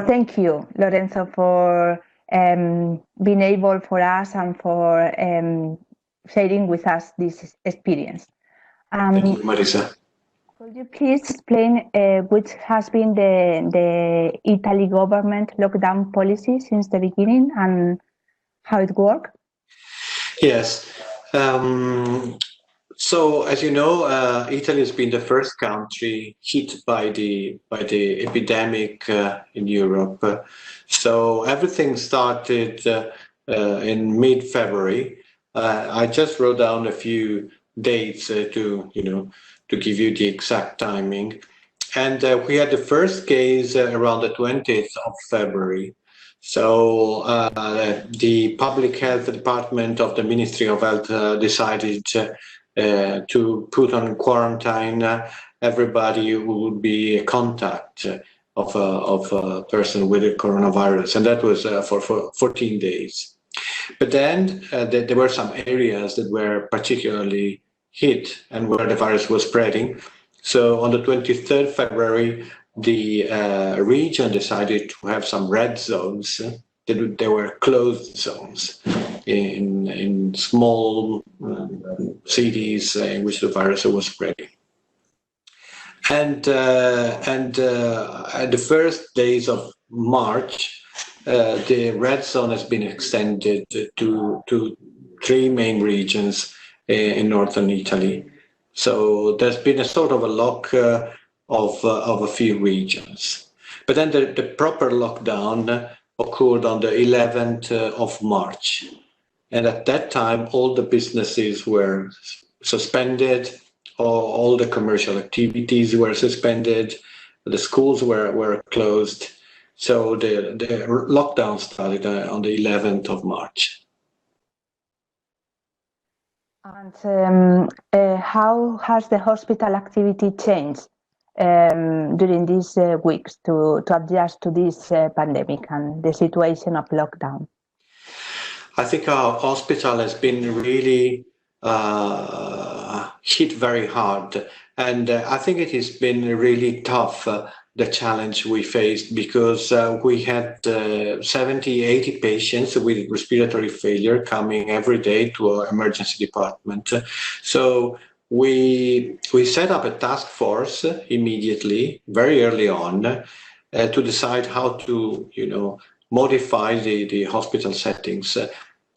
Thank you, Lorenzo, for being able for us and for sharing with us this experience. Thank you, Marisa. Could you please explain which has been the Italy government lockdown policy since the beginning and how it worked? Yes. So, as you know, Italy has been the first country hit by the epidemic in Europe. So everything started in mid-February. I just wrote down a few dates to give you the exact timing. And we had the first case around the 20th of February. So the Public Health Department of the Ministry of Health decided to put on quarantine everybody who would be a contact of a person with a coronavirus, and that was for 14 days. But then there were some areas that were particularly hit and where the virus was spreading. So on the 23rd February, the region decided to have some red zones. There were closed zones in small cities in which the virus was spreading. And at the first days of March, the red zone has been extended to 3 main regions in northern Italy. So there's been a sort of a lock of a few regions. But then the proper lockdown occurred on the 11th of March. And at that time, all the businesses were suspended, all the commercial activities were suspended, the schools were closed. So the lockdown started on the 11th of March. And how has the hospital activity changed during these weeks to adjust to this pandemic and the situation of lockdown? I think our hospital has been really hit very hard, and I think it has been really tough, the challenge we faced, because we had 70, 80 patients with respiratory failure coming every day to our emergency department. So we set up a task force immediately, very early on, to decide how to, modify the hospital settings.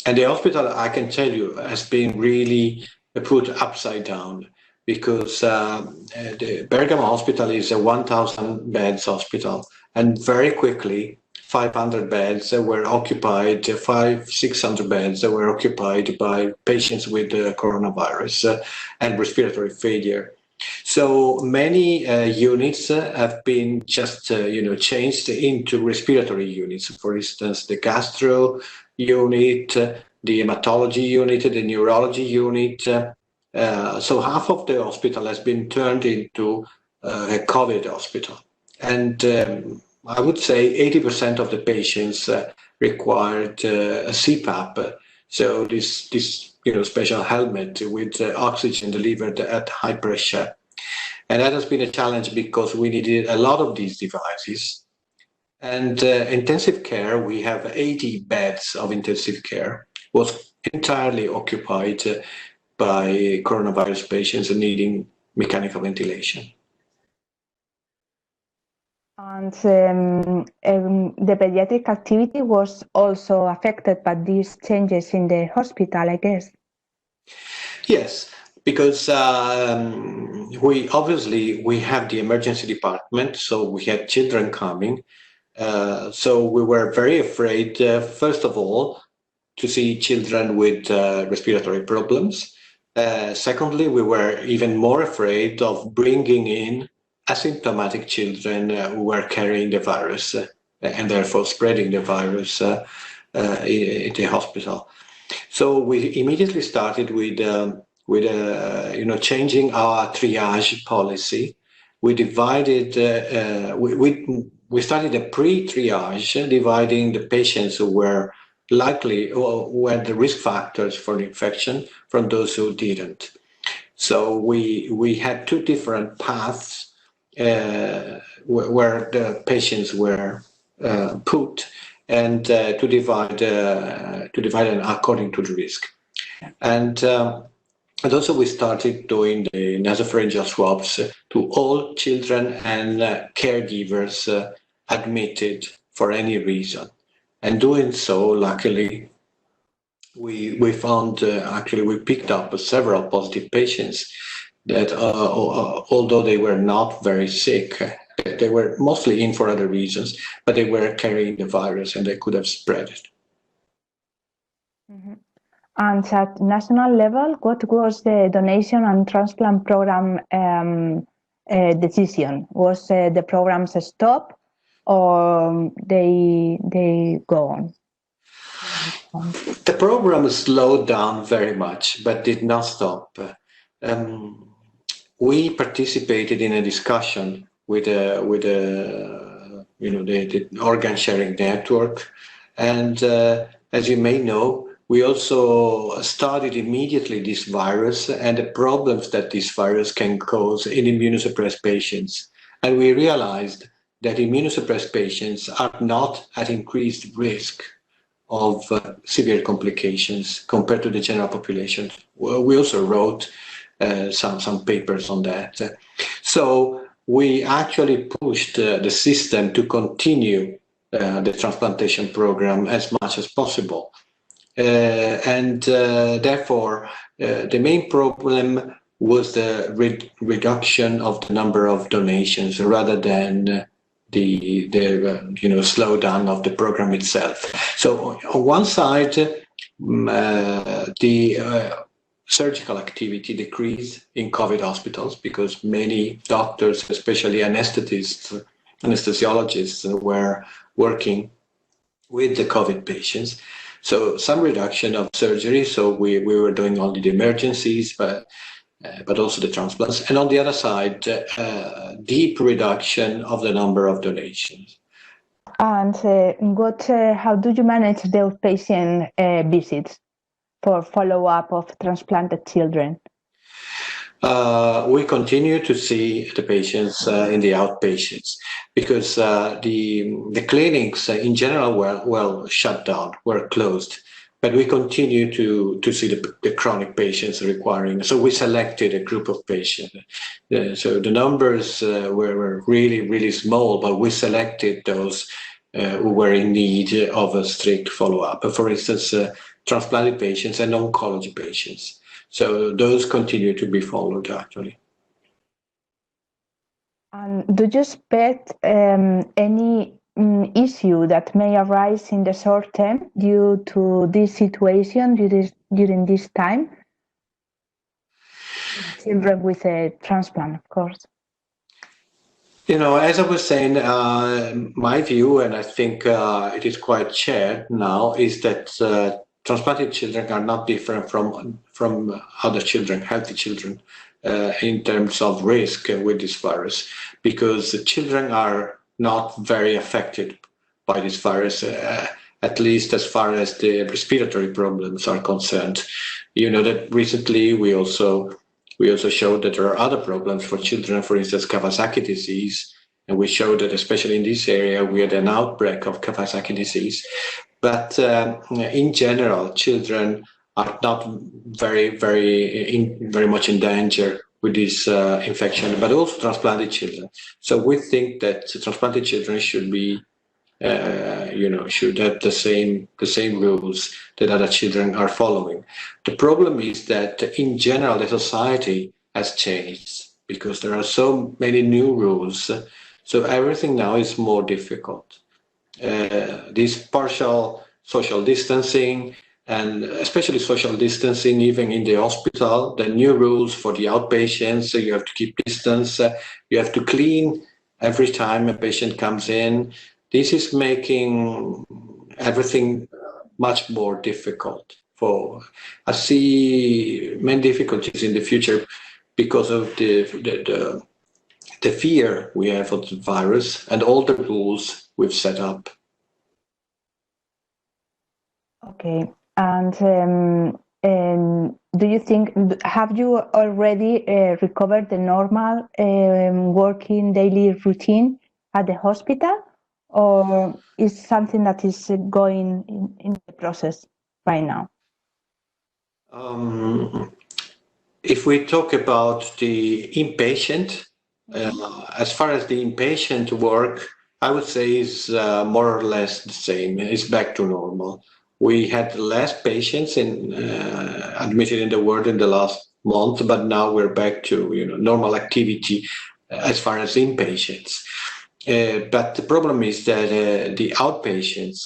And the hospital, I can tell you, has been really put upside down, because the Bergamo hospital is a 1,000 beds hospital, and very quickly 500 beds were occupied, 500-600 beds were occupied by patients with coronavirus and respiratory failure. So many units have been just changed into respiratory units. For instance, the gastro unit, the hematology unit, the neurology unit. So half of the hospital has been turned into a COVID hospital. And I would say 80% of the patients required a CPAP. So this special helmet with oxygen delivered at high pressure. And that has been a challenge because we needed a lot of these devices. And intensive care, we have 80 beds of intensive care, was entirely occupied by coronavirus patients needing mechanical ventilation. And the pediatric activity was also affected by these changes in the hospital, I guess. Yes, because we have the emergency department, so we had children coming. So we were very afraid, first of all, to see children with respiratory problems. Secondly, we were even more afraid of bringing in asymptomatic children who were carrying the virus and therefore spreading the virus in the hospital. So we immediately started with changing our triage policy. We divided. We started a pre-triage, dividing the patients who were likely or who had the risk factors for the infection from those who didn't. So we had 2 different paths where the patients were put, and to divide them according to the risk. And also we started doing the nasopharyngeal swabs to all children and caregivers admitted for any reason. And doing so, luckily, we found, actually we picked up several positive patients that although they were not very sick, they were mostly in for other reasons, but they were carrying the virus and they could have spread it. Mm-hmm. And at national level, what was the donation and transplant program decision? Was the programs stop or they go on? The program slowed down very much, but did not stop. We participated in a discussion with the organ sharing network, and as you may know, we also studied immediately this virus and the problems that this virus can cause in immunosuppressed patients. And we realized that immunosuppressed patients are not at increased risk of severe complications compared to the general population. We also wrote some papers on that. So we actually pushed the system to continue the transplantation program as much as possible. Therefore, the main problem was the reduction of the number of donations rather than the slowdown of the program itself. So on one side, the surgical activity decreased in COVID hospitals because many doctors, especially anesthesiologists, were working with the COVID patients. So some reduction of surgery. So we were doing only the emergencies, but also the transplants. And on the other side, deep reduction of the number of donations. And how do you manage the outpatient visits for follow-up of transplanted children? We continue to see the patients in the outpatients because the clinics in general were shut down, were closed. But we continue to see the chronic patients requiring. So we selected a group of patients. So the numbers were really, really small, but we selected those who were in need of a strict follow-up. For instance, transplanted patients and oncology patients. So those continue to be followed, actually. Do you expect any issue that may arise in the short term due to this situation during this time? Children with a transplant, of course. As I was saying, my view, and I think it is quite shared now, is that transplanted children are not different from other children, healthy children, in terms of risk with this virus, because the children are not very affected by this virus, at least as far as the respiratory problems are concerned. That recently we also showed that there are other problems for children, for instance, Kawasaki disease, and we showed that especially in this area we had an outbreak of Kawasaki disease. But in general, children are not very much in danger with this infection, but also transplanted children. So we think that transplanted children should be, should have the same rules that other children are following. The problem is that in general, the society has changed because there are so many new rules. So everything now is more difficult. This partial social distancing, and especially social distancing even in the hospital, the new rules for the outpatients, so you have to keep distance, you have to clean every time a patient comes in. This is making everything much more difficult. I see many difficulties in the future because of the fear we have of the virus and all the rules we've set up. Okay, and do you think, have you already recovered the normal working daily routine at the hospital, or is something that is going in the process right now? If we talk about the inpatient, as far as the inpatient work, I would say is more or less the same. It's back to normal. We had less patients admitted in the ward in the last month, but now we're back to normal activity as far as inpatients. But the problem is that the outpatients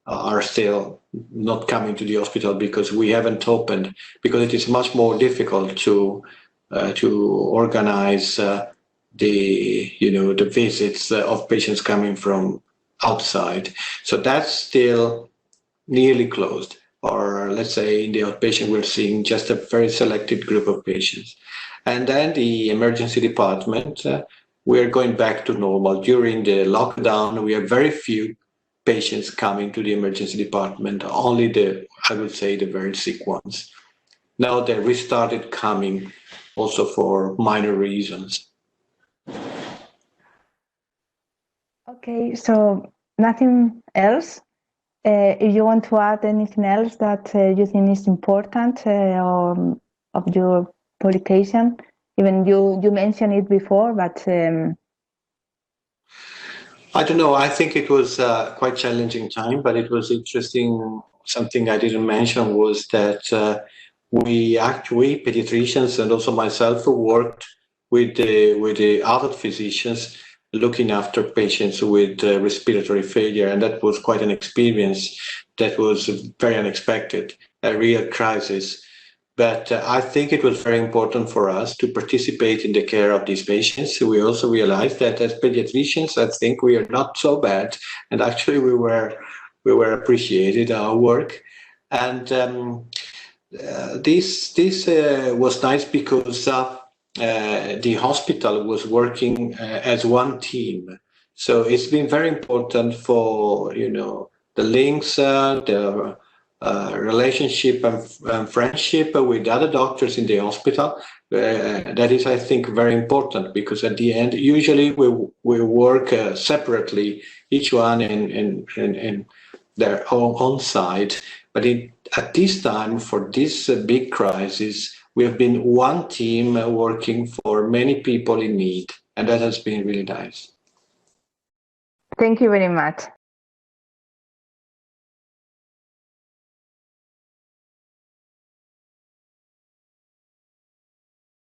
are still not coming to the hospital because we haven't opened, because it is much more difficult to organize the visits of patients coming from outside. So that's still nearly closed, or let's say in the outpatient we're seeing just a very selected group of patients. And then the emergency department, we're going back to normal. During the lockdown, we have very few patients coming to the emergency department, only I would say the very sick ones. Now they restarted coming also for minor reasons. Okay, so nothing else? If you want to add anything else that you think is important of your publication, even you mentioned it before, but I don't know. I think it was quite challenging time, but it was interesting. Something I didn't mention was that we pediatricians and also myself worked with the adult physicians looking after patients with respiratory failure, and that was quite an experience. That was very unexpected, a real crisis. But I think it was very important for us to participate in the care of these patients. We also realized that as pediatricians, I think we are not so bad, and actually we were appreciated our work. And this was nice because the hospital was working as one team. So it's been very important for the links, the relationship and friendship with other doctors in the hospital. That is, I think, very important, because at the end, usually we work separately, each one in their own side. But at this time, for this big crisis, we have been one team working for many people in need, and that has been really nice. Thank you very much.